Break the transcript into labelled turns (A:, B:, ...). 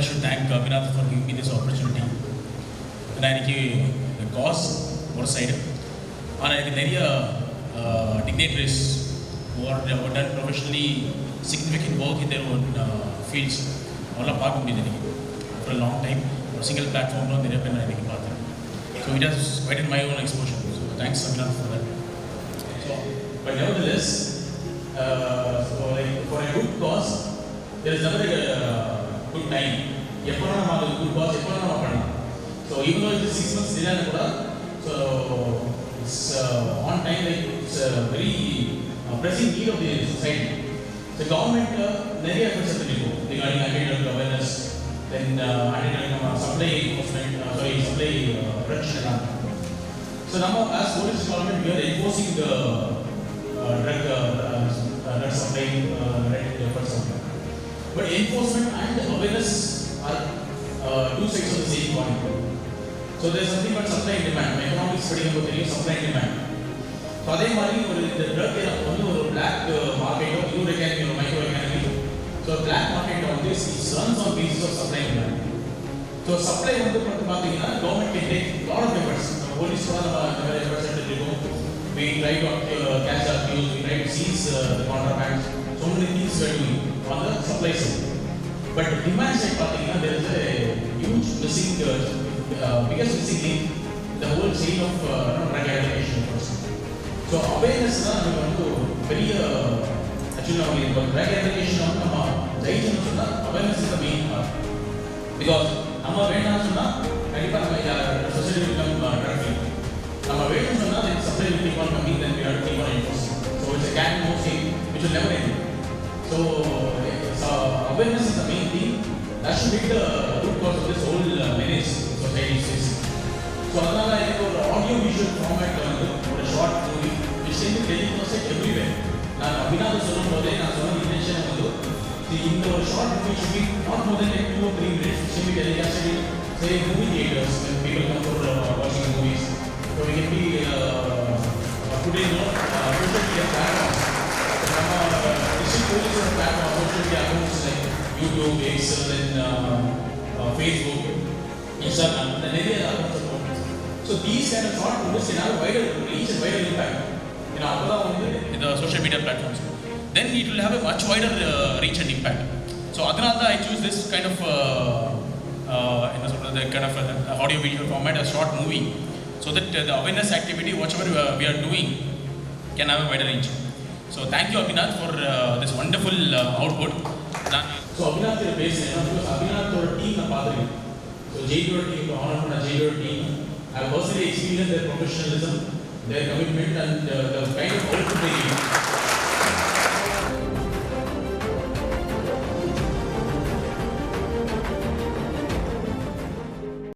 A: I should thank Abhinath for giving me this opportunity. And I think the cause one side, and I think there are dignitaries who are done professionally significant work in their own fields. All are part of me for a long time. A single platform, no, they have been writing about that. So it has widened my own exposure. So thanks, Abhinath, for that. So, but nevertheless, so like for a good cause, there is never a good time. எப்போ நம்ம அது good cos எப்போ நம்ம பண்ணலாம். So even though it is 6 months delay கூட, so it's on time, like it's a very pressing need of the society. So government நிறைய efforts எடுத்துக்கும் regarding anti-drug awareness, then anti-drug supply enforcement, supply prevention. So now as police department we are enforcing the drug supply efforts. But enforcement and awareness are two sides of the same coin. So there is something called supply and demand. Economics studying about the supply and demand. So அதே மாதிரி ஒரு இந்த drug வந்து ஒரு black மார்க்கெட்டோ இன்னொரு economy micro economy. So black மார்க்கெட்டை வந்து runs on basis of supply and demand. So supply வந்து பார்த்தீங்கன்னா government can take lot of efforts. Police கூட நம்ம இந்த மாதிரி எஃபர்ட்ஸ் எடுத்துருக்கோம். We try to catch the accused, we try to seize the contraband. So many things we are doing on the supply side. But the demand side, there is a huge missing, biggest missing link in the whole chain of drug eradication. So awareness is very actually drug eradication. Awareness is the main part. Because நம்ம வேண்டாம்னு சொன்னா கண்டிப்பா நம்ம society become drug free. நம்ம வேணும்னு சொன்னா the supply will keep on coming, then we have to keep on enforcing. So it's a cat and mouse game which will never end. So awareness is the main thing. That should be the root cause of this whole menace society is facing. So அதனால எனக்கு ஒரு audio visual ஃபார்மேட்ல வந்து ஒரு short movie which can be telecast everywhere. நான் அபிநாத் சொல்லும் போதே நான் சொன்ன இன்டென்ஷன் வந்து இந்த ஒரு short movie should be not more than 2 or 3 minutes. It should be telecast in say movie theaters when people come for watching movies. So we can be today social media platforms. District police are platforms, social media accounts like YouTube, X, then Facebook, Instagram, and any other accounts. So these kind of short movies can have wider reach and wider impact. In the social media platforms, then it will have a much wider reach and impact. So adhanalda I choose this kind of audio video format, a short movie, so that the awareness activity, whatever we are doing, can have a wider reach. So thank you Abhinath for this wonderful output. So Abhinath is based because Abhinath or team na padri. So J2 team, the honor for J2 team, I have personally experienced their professionalism, their commitment, and the kind